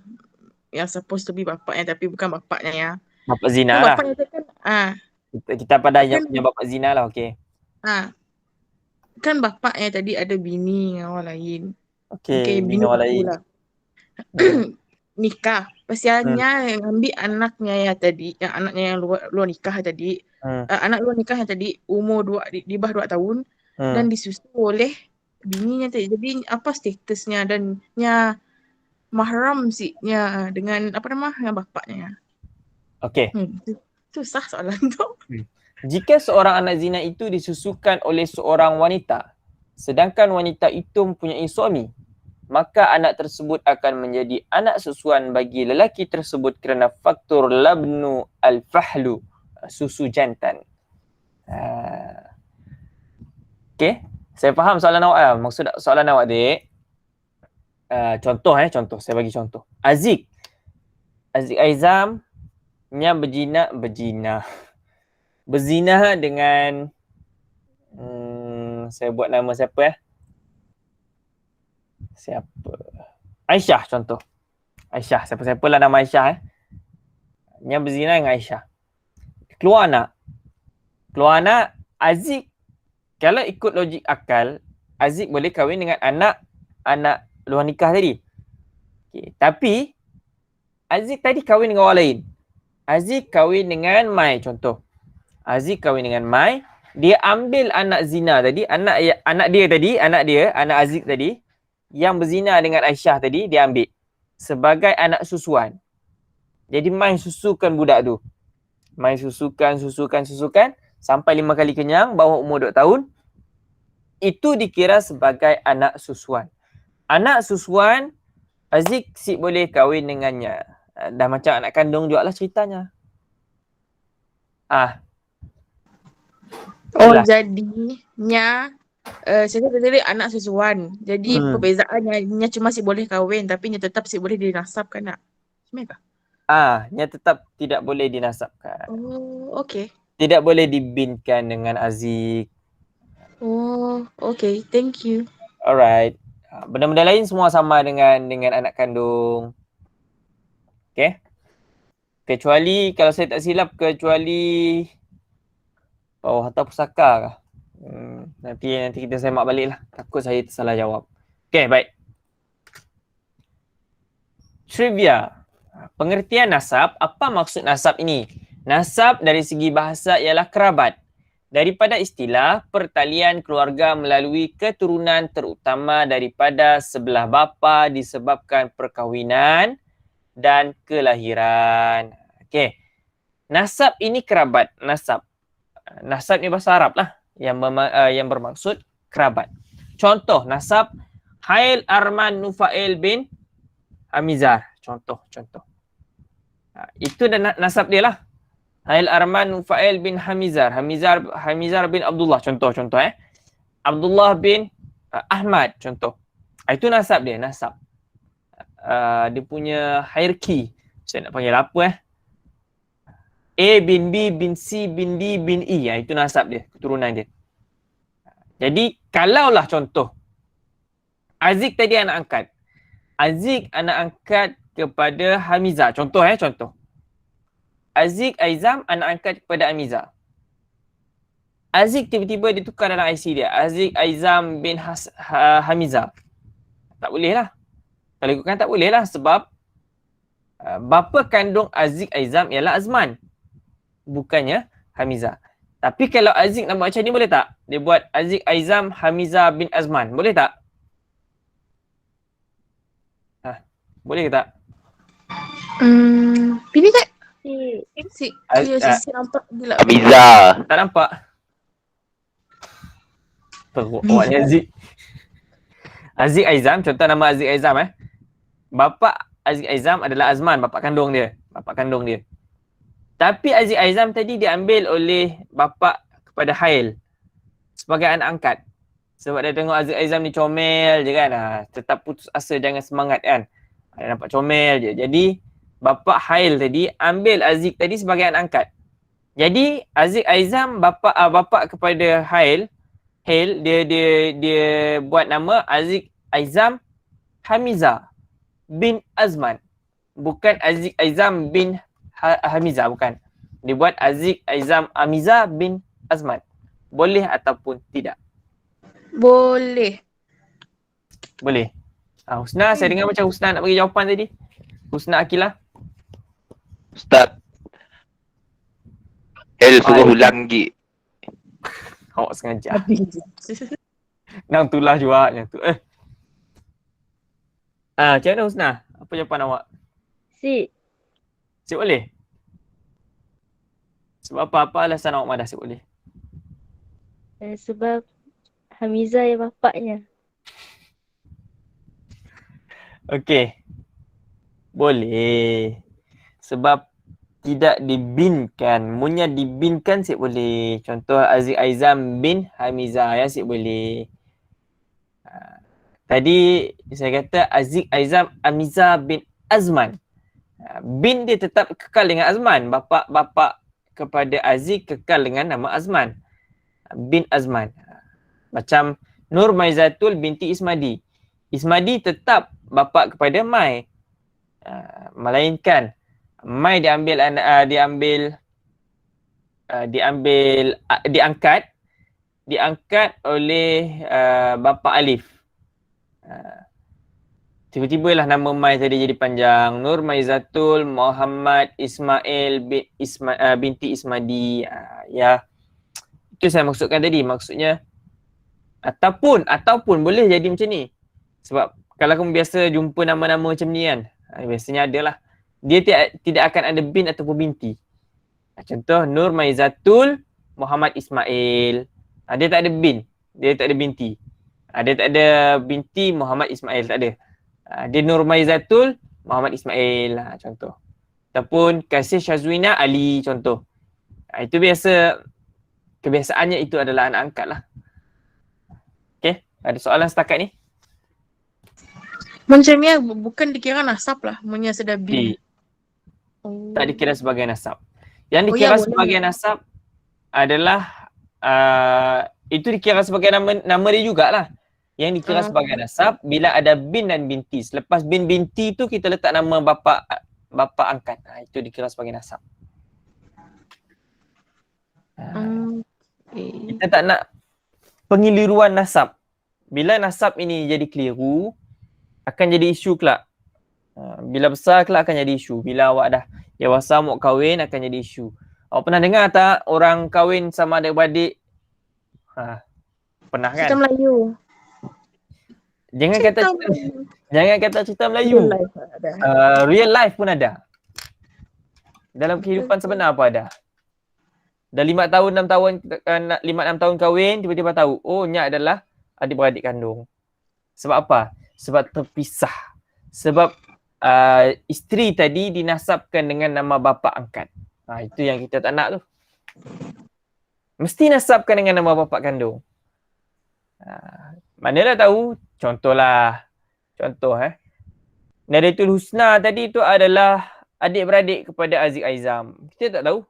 supposed to be bapaknya tapi bukan bapaknya ya. Bapa zina Kan lah. bapaknya tu kan Kita pada yang kan punya bapa zina lah, okey. kan bapaknya tadi ada bini dengan orang lain. Okey, Bini orang aku lain. lah. Hmm. Nikah. Pasialnya yang ambil anaknya ya tadi, yang anaknya yang luar nikah tadi, anak luar nikah yang tadi umur di bawah 2 tahun dan disusu oleh bininya tadi. Jadi apa statusnya dan mahram siknya dengan apa nama yang bapaknya. Okey. Susah soalan tu. Jika seorang anak zina itu disusukan oleh seorang wanita, sedangkan wanita itu mempunyai suami, maka anak tersebut akan menjadi anak susuan bagi lelaki tersebut kerana faktor labnu al-fahlu, susu jantan. Okey, saya faham soalan awak lah. Maksud soalan awak adik. Contoh saya bagi contoh. Aziz Aizam nya berzina dengan saya buat nama siapa Aisyah contoh. Aisyah, siapa-siapa lah nama Aisyah yang berzina dengan Aisyah. Keluar anak Aziz, kalau ikut logik akal, Aziz boleh kahwin dengan anak luar nikah tadi. Okay. Tapi Aziz tadi kahwin dengan orang lain. Aziz kahwin dengan Mai contoh. Aziz kahwin dengan Mai, dia ambil anak zina tadi, anak Aziz tadi yang berzina dengan Aisyah tadi, dia ambil sebagai anak susuan. Jadi Mai susukan budak tu. Mai susukan sampai 5 kali kenyang, bawah umur 2 tahun. Itu dikira sebagai anak susuan. Anak susuan, Aziz boleh kahwin dengannya. Dah macam anak kandung jugalah ceritanya. Jadinya saya tadi anak susuan. Jadi perbezaannya cuma boleh kahwin tapi tetap boleh dinasabkan tak? Macam Nya tetap tidak boleh dinasabkan. Oh, okey. Tidak boleh dibinkan dengan Aziz. Oh, okey. Thank you. Alright. Benda-benda lain semua sama dengan anak kandung. Okay. Kecuali, kalau saya tak silap, kecuali bawah harta pusaka kah? Nanti kita semak balik lah. Takut saya tersalah jawab. Okay, baik. Trivia. Pengertian nasab. Apa maksud nasab ini? Nasab dari segi bahasa ialah kerabat. Daripada istilah pertalian keluarga melalui keturunan terutama daripada sebelah bapa disebabkan perkahwinan dan kelahiran. Okey. Nasab ini kerabat. Nasab ni bahasa Arab lah yang bermaksud kerabat. Contoh nasab Hail Arman Nufail bin Hamizar. Contoh. Itu dah nasab dia lah. Hail Arman Nufail bin Hamizar. Hamizar bin Abdullah. Contoh. Abdullah bin Ahmad. Contoh. Itu nasab dia. Nasab. Dia punya hierarki. Saya nak panggil apa A bin B bin C bin D bin E. Itu nasab dia. Keturunan dia. Jadi kalaulah contoh Aziz tadi anak angkat. Aziz anak angkat kepada Hamizah. Contoh. Aziz Aizam anak angkat kepada Hamizah. Aziz tiba-tiba dia tukar dalam IC dia. Aziz Aizam bin Hamizah. Tak boleh lah. Kalau ikutkan tak boleh lah sebab bapa kandung Aziz Aizam ialah Azman. Bukannya Hamizah. Tapi kalau Aziz nak buat macam ni boleh tak? Dia buat Aziz Aizam Hamizah bin Azman. Boleh tak? Boleh ke tak? Pilih tak? Si nampak gila. Hamizah. Tak nampak? Teruk awak ni Aziz. Aziz Aizam, contoh nama Aziz Aizam Bapa Aziz Aizam adalah Azman, bapa kandung dia. Tapi Aziz Aizam tadi diambil oleh bapa kepada Hail sebagai anak angkat. Sebab dia tengok Aziz Aizam ni comel je kan. Tetap putus asa, jangan semangat kan. Dia nampak comel je. Jadi bapa Hail tadi ambil Aziz tadi sebagai anak angkat. Jadi Aziz Aizam bapa kepada Hail dia buat nama Aziz Aizam Hamiza bin Azman. Bukan Aziz Aizam bin Hamiza, bukan. Dibuat Aziz Aizam Hamiza bin Azman. Boleh ataupun tidak? Boleh. Boleh. Husna, saya dengar macam Husna nak bagi jawapan tadi. Husna Akilah. Ustaz, El suruh Baik. ulang lagi. Awak sengaja. Habis. Nang tulah juga macam tu. Macam mana Husna? Apa jawapan awak? Si. Cik boleh? Sebab apa alasan awak madah cik boleh? Sebab Hamizah yang bapaknya. Okey. Boleh. Sebab tidak dibinkan. Munya dibinkan cik boleh. Contoh Aziz Aizam bin Hamiza ya cik boleh. Tadi saya kata Aziz Aizam Hamiza bin Azman. Bin dia tetap kekal dengan Azman. Bapa kepada Aziz kekal dengan nama Azman. Bin Azman. Macam Nur Maizatul binti Ismadi. Ismadi tetap bapa kepada Mai. Melainkan Mai diangkat oleh bapa Alif. Tiba-tibalah nama Mai tadi jadi panjang. Nur Maizatul Muhammad Ismail binti Ismadi. Ya. Itu saya maksudkan tadi. Maksudnya ataupun boleh jadi macam ni. Sebab kalau kamu biasa jumpa nama-nama macam ni kan, biasanya adalah dia tidak akan ada bin ataupun binti. Contoh Nur Maizatul Muhammad Ismail. Dia tak ada bin, dia tak ada binti. Dia tak ada binti Muhammad Ismail, tak ada. Dia Nur Maizatul Muhammad Ismail, contoh. Ataupun Kasih Syazwina Ali, contoh. Itu biasa, kebiasaannya itu adalah anak angkat lah. Okay, ada soalan setakat ni? Macam ni bukan dikira nasab lah. Munya sudah bin. Tak dikira sebagai nasab. Yang Oh ya, dikira boleh. sebagai nasab adalah itu dikira sebagai nama dia jugalah. Yang dikira sebagai nasab bila ada bin dan binti. Selepas bin binti tu kita letak nama bapa angkat. Itu dikira sebagai nasab. Kita tak nak pengeliruan nasab. Bila nasab ini jadi keliru, akan jadi isu kelak. Bila besar kelak akan jadi isu. Bila awak dah dewasa mau kahwin akan jadi isu. Awak pernah dengar tak orang kahwin sama adik-beradik? Pernah kan? Cerita Melayu. Jangan kata cerita Melayu. Real life ada. Real life pun ada. Dalam kehidupan sebenar apa ada. Dah 5 tahun, 6 tahun, 5-6 tahun kahwin, tiba-tiba tahu, oh Nyak adalah adik-beradik kandung. Sebab apa? Sebab terpisah. Sebab isteri tadi dinasabkan dengan nama bapa angkat. Itu yang kita tak nak tu. Mesti nasabkan dengan nama bapa kandung. Manalah tahu, contoh Nadatul Husna tadi tu adalah adik-beradik kepada Aziz Aizam. Kita tak tahu.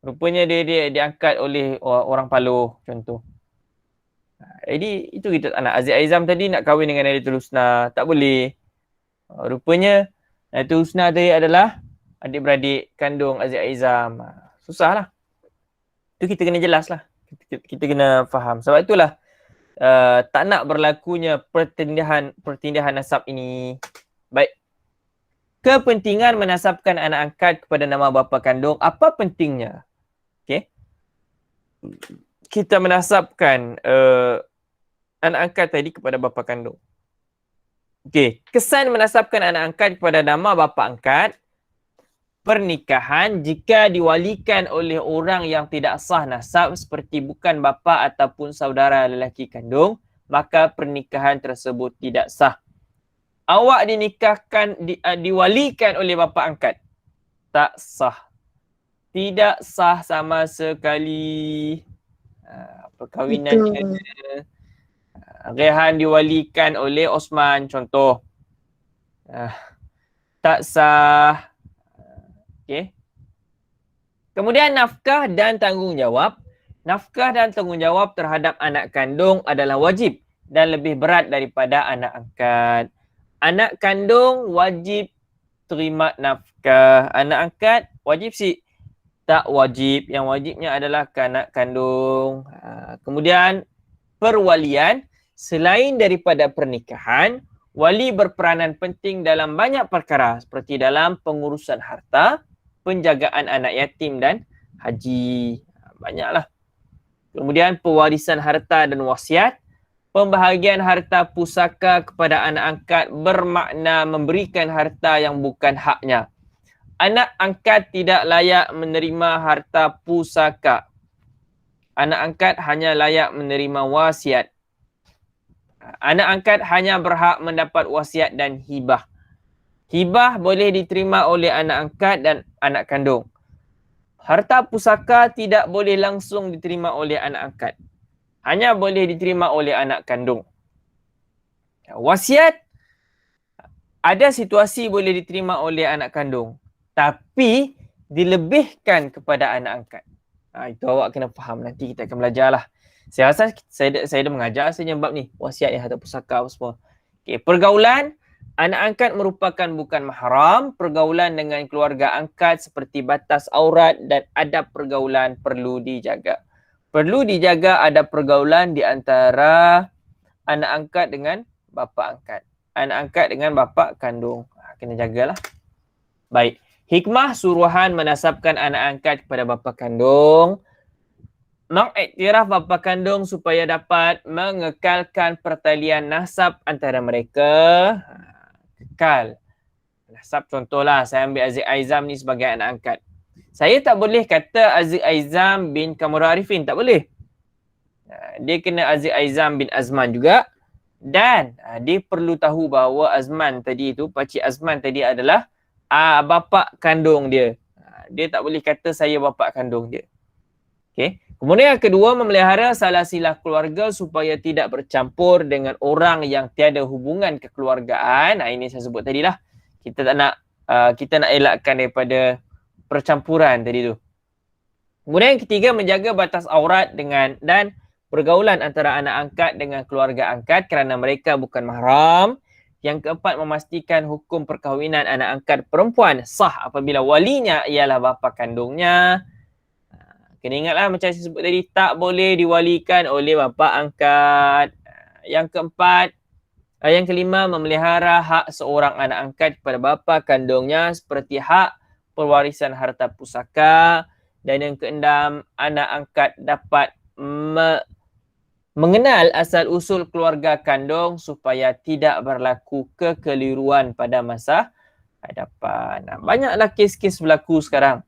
Rupanya dia diangkat oleh orang Paloh, contoh. Jadi itu kita tak nak. Aziz Aizam tadi nak kahwin dengan Nadatul Husna, tak boleh. Rupanya Nadatul Husna tadi adalah adik-beradik kandung Aziz Aizam. Susahlah. Itu kita kena jelas lah. Kita kena faham. Sebab itulah tak nak berlakunya pertindahan nasab ini. Baik. Kepentingan menasabkan anak angkat kepada nama bapa kandung. Apa pentingnya? Okay. Kita menasabkan anak angkat tadi kepada bapa kandung. Okey, kesan menasabkan anak angkat kepada nama bapa angkat. Pernikahan jika diwalikan oleh orang yang tidak sah nasab seperti bukan bapa ataupun saudara lelaki kandung, maka pernikahan tersebut tidak sah. Awak dinikahkan, diwalikan oleh bapa angkat, tak sah. Tidak sah sama sekali. Perkahwinannya. Rehan diwalikan oleh Osman, contoh. Tak sah. Okey. Kemudian nafkah dan tanggungjawab. Nafkah dan tanggungjawab terhadap anak kandung adalah wajib dan lebih berat daripada anak angkat. Anak kandung wajib terima nafkah. Anak angkat wajib sih? Tak wajib. Yang wajibnya adalah anak kandung. Kemudian perwalian, selain daripada pernikahan, wali berperanan penting dalam banyak perkara seperti dalam pengurusan harta, penjagaan anak yatim dan haji. Banyaklah. Kemudian pewarisan harta dan wasiat. Pembahagian harta pusaka kepada anak angkat bermakna memberikan harta yang bukan haknya. Anak angkat tidak layak menerima harta pusaka. Anak angkat hanya layak menerima wasiat. Anak angkat hanya berhak mendapat wasiat dan hibah. Hibah boleh diterima oleh anak angkat dan anak kandung. Harta pusaka tidak boleh langsung diterima oleh anak angkat. Hanya boleh diterima oleh anak kandung. Wasiat, ada situasi boleh diterima oleh anak kandung. Tapi dilebihkan kepada anak angkat. Itu awak kena faham. Nanti kita akan belajarlah. Saya rasa saya dah mengajar sebenarnya bab ni. Wasiat yang harta pusaka apa semua. Okay, pergaulan. Anak angkat merupakan bukan mahram. Pergaulan dengan keluarga angkat seperti batas aurat dan adab pergaulan perlu dijaga. Perlu dijaga adab pergaulan di antara anak angkat dengan bapa angkat. Anak angkat dengan bapa kandung. Kena jagalah. Baik. Hikmah suruhan menasabkan anak angkat kepada bapa kandung. Mengiktiraf bapa kandung supaya dapat mengekalkan pertalian nasab antara mereka. Kekal. Nasab contohlah, saya ambil Aziz Aizam ni sebagai anak angkat. Saya tak boleh kata Aziz Aizam bin Kamurah Arifin. Tak boleh. Dia kena Aziz Aizam bin Azman juga. Dan dia perlu tahu bahawa Azman tadi tu, Pakcik Azman tadi adalah bapa kandung dia. Dia tak boleh kata saya bapa kandung dia. Okay. Kemudian yang kedua, memelihara salah silah keluarga supaya tidak bercampur dengan orang yang tiada hubungan kekeluargaan. Ini saya sebut tadi lah. Kita nak elakkan daripada percampuran tadi tu. Kemudian yang ketiga, menjaga batas aurat dan pergaulan antara anak angkat dengan keluarga angkat kerana mereka bukan mahram. Yang keempat, memastikan hukum perkahwinan anak angkat perempuan sah apabila walinya ialah bapa kandungnya. Kena ingatlah macam saya sebut tadi, tak boleh diwalikan oleh bapa angkat. Yang keempat, yang kelima, memelihara hak seorang anak angkat kepada bapa kandungnya seperti hak pewarisan harta pusaka. Dan yang keenam, anak angkat dapat mengenal asal-usul keluarga kandung supaya tidak berlaku kekeliruan pada masa hadapan. Banyaklah kes-kes berlaku sekarang.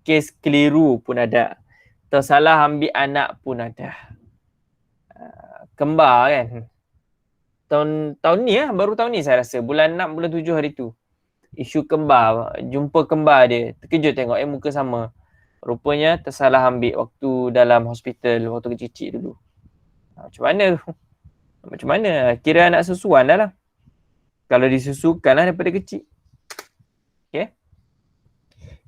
Kes keliru pun ada. Tersalah ambil anak pun ada. Kembar kan. Tahun ni baru tahun ni saya rasa. Bulan 6, bulan 7 hari tu. Isu kembar. Jumpa kembar dia. Terkejut tengok muka sama. Rupanya tersalah ambil waktu dalam hospital. Waktu kecil-kecil dulu. Macam mana tu? Macam mana? Kira anak susuan dah lah. Kalau disusukan lah daripada kecil. Okay.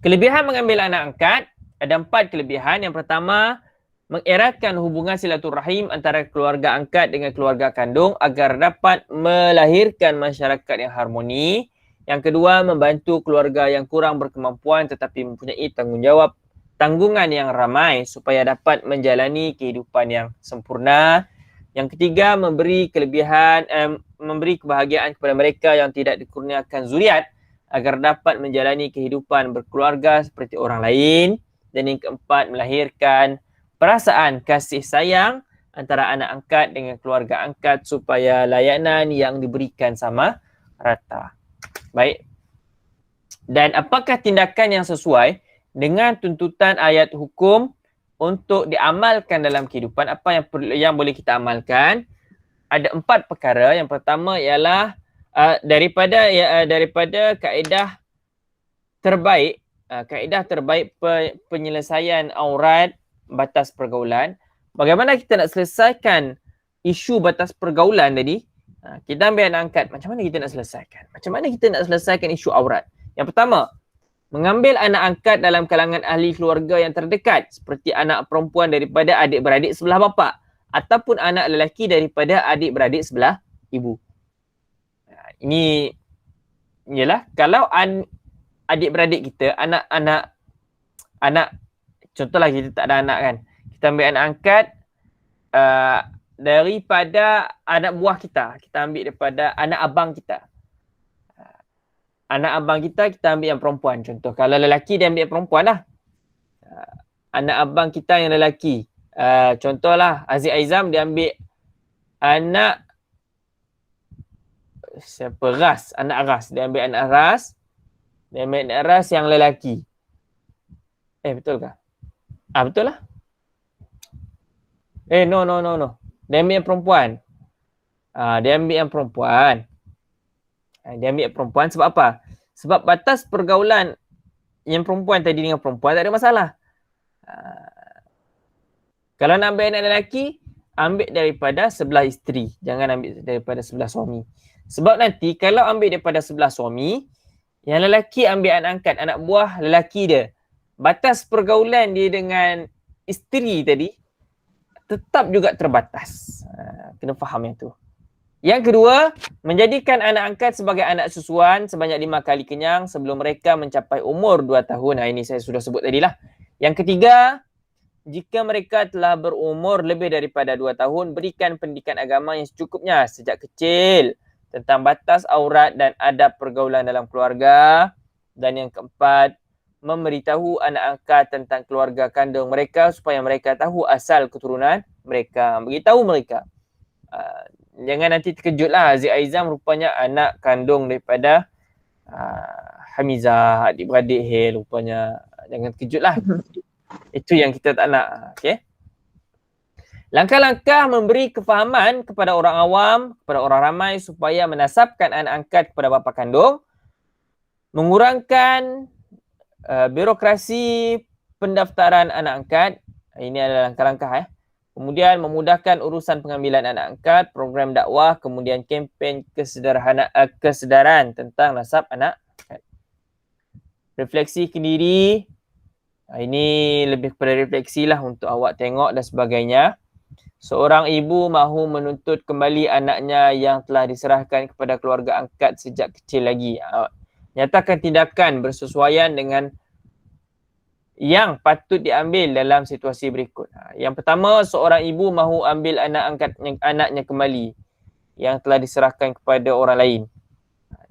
Kelebihan mengambil anak angkat. Ada 4 kelebihan. Yang pertama, mengeratkan hubungan silaturahim antara keluarga angkat dengan keluarga kandung agar dapat melahirkan masyarakat yang harmoni. Yang kedua, membantu keluarga yang kurang berkemampuan tetapi mempunyai tanggungan yang ramai supaya dapat menjalani kehidupan yang sempurna. Yang ketiga, memberi kebahagiaan kepada mereka yang tidak dikurniakan zuriat agar dapat menjalani kehidupan berkeluarga seperti orang lain. Dan yang keempat, melahirkan perasaan kasih sayang antara anak angkat dengan keluarga angkat supaya layanan yang diberikan sama rata. Baik. Dan apakah tindakan yang sesuai dengan tuntutan ayat hukum untuk diamalkan dalam kehidupan? Apa yang boleh kita amalkan? Ada 4 perkara. Yang pertama ialah daripada kaedah terbaik penyelesaian aurat batas pergaulan. Bagaimana kita nak selesaikan isu batas pergaulan tadi? Kita ambil anak angkat. Macam mana kita nak selesaikan? Macam mana kita nak selesaikan isu aurat? Yang pertama, mengambil anak angkat dalam kalangan ahli keluarga yang terdekat seperti anak perempuan daripada adik-beradik sebelah bapa ataupun anak lelaki daripada adik-beradik sebelah ibu. Ini ialah kalau adik-beradik kita, anak contohlah kita tak ada anak kan. Kita ambil anak angkat daripada anak buah kita. Kita ambil daripada anak abang kita. Anak abang kita ambil yang perempuan. Contoh, kalau lelaki dia ambil yang perempuan lah. Anak abang kita yang lelaki. Contohlah Aziz Aizam dia ambil anak anak Ras. Dia ambil anak Ras. Dia ambil anak Ras yang lelaki. Betul kah? Betul lah. No. Dia ambil yang perempuan. Dia ambil yang perempuan. Dia ambil yang perempuan sebab apa? Sebab batas pergaulan yang perempuan tadi dengan perempuan tak ada masalah. Kalau nak ambil anak lelaki, ambil daripada sebelah isteri. Jangan ambil daripada sebelah suami. Sebab nanti kalau ambil daripada sebelah suami, yang lelaki ambil anak angkat, anak buah lelaki dia. Batas pergaulan dia dengan isteri tadi tetap juga terbatas. Kena faham yang tu. Yang kedua, menjadikan anak angkat sebagai anak susuan sebanyak 5 kali kenyang sebelum mereka mencapai umur 2 tahun. Ini saya sudah sebut tadi lah. Yang ketiga, jika mereka telah berumur lebih daripada 2 tahun, berikan pendidikan agama yang secukupnya sejak kecil tentang batas aurat dan adab pergaulan dalam keluarga. Dan yang keempat, memberitahu anak angkat tentang keluarga kandung mereka supaya mereka tahu asal keturunan mereka. Beritahu mereka. Jangan nanti terkejutlah, Aziz Aizam rupanya anak kandung daripada Hamizah, adik-beradik rupanya. Jangan terkejutlah. Itu yang kita tak nak. Okay? Langkah-langkah memberi kefahaman kepada orang awam, kepada orang ramai supaya menasabkan anak angkat kepada bapa kandung, mengurangkan birokrasi pendaftaran anak angkat. Ini adalah langkah-langkah. Kemudian memudahkan urusan pengambilan anak angkat, program dakwah, kemudian kempen kesedaran tentang nasab anak angkat. Refleksi ke diri. Ini lebih kepada refleksi lah untuk awak tengok dan sebagainya. Seorang ibu mahu menuntut kembali anaknya yang telah diserahkan kepada keluarga angkat sejak kecil lagi. Nyatakan tindakan bersesuaian dengan yang patut diambil dalam situasi berikut. Yang pertama, seorang ibu mahu ambil anaknya kembali yang telah diserahkan kepada orang lain.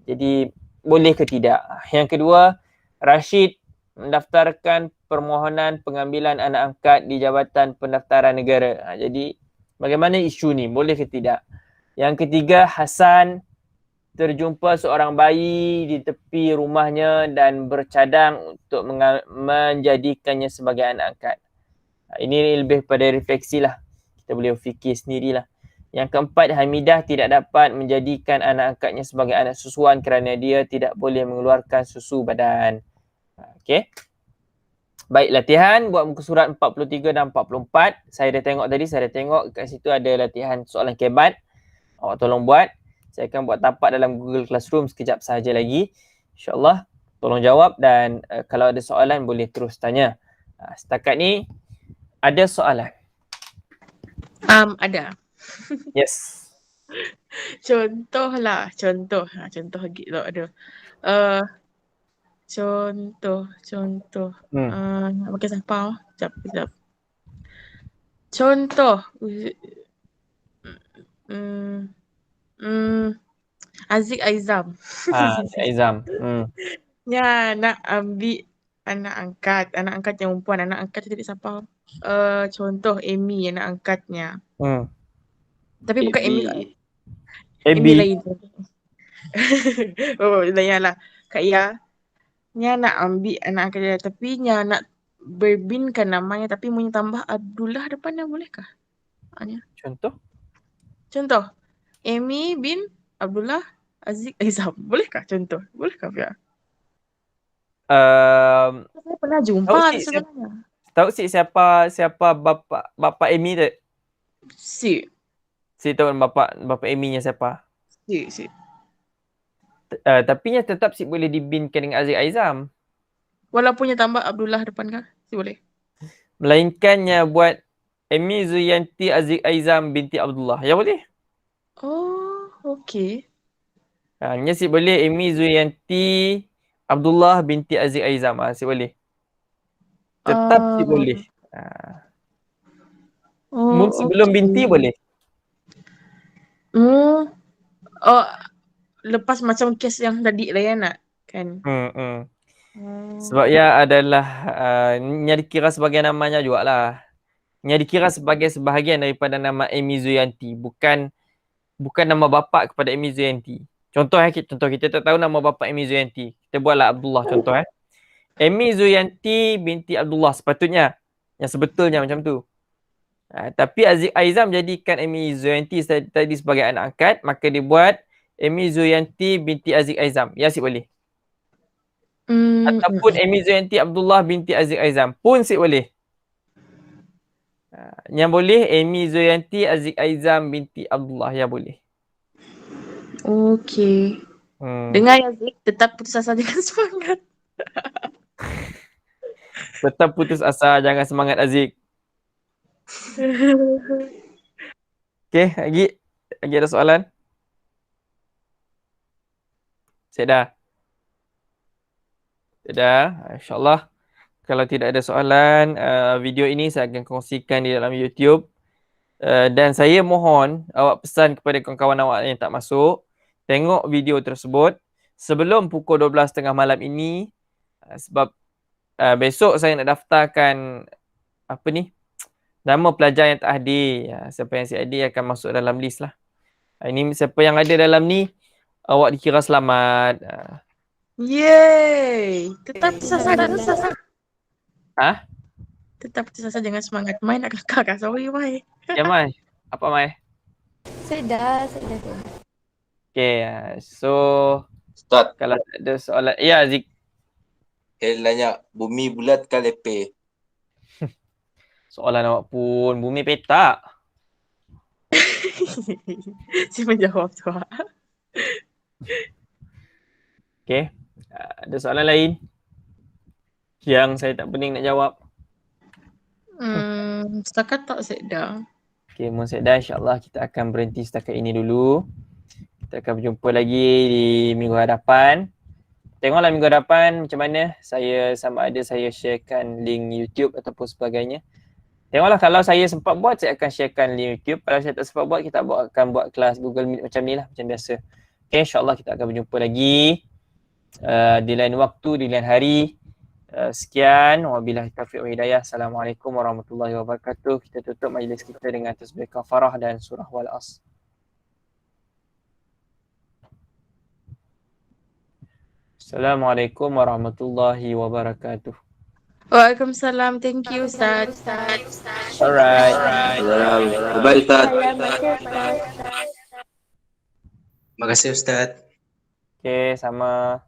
Jadi boleh ke tidak? Yang kedua, Rashid mendaftarkan permohonan pengambilan anak angkat di Jabatan Pendaftaran Negara. Jadi bagaimana isu ni? Boleh ke tidak? Yang ketiga, Hasan terjumpa seorang bayi di tepi rumahnya dan bercadang untuk menjadikannya sebagai anak angkat. Ini lebih pada refleksi lah. Kita boleh fikir sendirilah. Yang keempat, Hamidah tidak dapat menjadikan anak angkatnya sebagai anak susuan kerana dia tidak boleh mengeluarkan susu badan. Okey. Baik, latihan buat muka surat 43 dan 44. Saya dah tengok tadi, saya dah tengok kat situ ada latihan soalan kebat. Awak tolong buat. Saya akan buat tapak dalam Google Classroom sekejap sahaja lagi. InsyaAllah tolong jawab dan kalau ada soalan boleh terus tanya. Setakat ni ada soalan? Ada. Yes. Contoh lagi tak ada. Contoh. Nak pakai siapa? Sekejap. Contoh. Aziz Aizam. Aizam. Ya, nak ambil anak angkat yang perempuan. Anak angkat tadi siapa? Contoh Amy, anak angkatnya. Tapi bukan Amy. Amy lain. Lain lah. Kak Ia. Nya nak ambil anak angkat dia. Tapi nya nak berbinkan namanya. Tapi punya tambah Abdullah depannya. Bolehkah? Contoh. Amy bin Abdullah Aziz Aizam. Bolehkah contoh? Bolehkah Fia? Saya pernah jumpa sebenarnya. Tahu siapa bapa Amy tu? Si tahu bapa Amy-nya siapa? Si. Tapi nya tetap si boleh dibinkan dengan Aziz Aizam. Walaupunnya tambah Abdullah depan kah? Si boleh. Melainkannya buat Amy Zuyanti Aziz Aizam binti Abdullah. Ya boleh? Oh, okey. Nya si boleh Amy Zuyanti Abdullah binti Aziz Aizam. Si boleh. Tetap si boleh. Mun sebelum binti boleh. Oh, lepas macam kes yang tadi lah ya nak kan? Sebab ia adalah nya dikira sebagai namanya jugalah. Nya dikira sebagai sebahagian daripada nama Amy Zuyanti, bukan nama bapa kepada Amy Zuyanti. Contoh kita tak tahu nama bapa Amy Zuyanti. Kita buatlah Abdullah contoh Amy Zuyanti binti Abdullah sepatutnya yang sebetulnya macam tu. Tapi Aziz Aizam jadikan Amy Zuyanti tadi sebagai anak angkat, maka dia buat Amy Zuyanti binti Aziz Aizam. Ya, si boleh. Ataupun Amy Zuyanti Abdullah binti Aziz Aizam pun si boleh. Yang boleh Amy Zuyanti Aziz Aizam binti Abdullah, ya boleh. Okey. Dengar ya Zik, tetap putus asa dengan semangat. Tetap putus asa, jangan semangat Aziz. Okey, lagi ada soalan? Saya dah. InsyaAllah. Kalau tidak ada soalan, video ini saya akan kongsikan di dalam YouTube. Dan saya mohon awak pesan kepada kawan-kawan awak yang tak masuk, tengok video tersebut sebelum pukul 12.30 malam ini. Sebab besok saya nak daftarkan nama pelajar yang tak hadir. Siapa yang si hadir akan masuk dalam list lah. Ini siapa yang ada dalam ni, awak dikira selamat. Yeay. Tetap putus asa dengan semangat. Tetap putus asa dengan semangat. Mai nak kelakar. Sorry Mai. Ya Mai. Apa Mai? Sudah. Okay, so Ustaz, kalau tak ada soalan. Ya Zik. saya tanya bumi bulat ke lepeh? Soalan awak pun bumi petak. Saya menjawab tu. Okay. Ada soalan lain yang saya tak pening nak jawab? Setakat tak sedar. Okay, mohon sedar, insyaAllah kita akan berhenti setakat ini dulu. Kita akan berjumpa lagi di minggu hadapan. Tengoklah minggu hadapan macam mana sama ada saya sharekan link YouTube ataupun sebagainya. Tengoklah, kalau saya sempat buat, saya akan sharekan link YouTube. Kalau saya tak sempat buat, kita akan buat kelas Google Meet macam ni lah, macam biasa. Okay, insyaAllah kita akan berjumpa lagi di lain waktu, di lain hari. Sekian, wabillahi taufiq wa hidayah. Assalamualaikum warahmatullahi wabarakatuh. Kita tutup majlis kita dengan tasbih kafarah dan surah wal as. Assalamualaikum warahmatullahi wabarakatuh. Waalaikumsalam. Thank you Ustaz. Alright. Bye Ustaz. Terima kasih Ustaz. Okay, sama.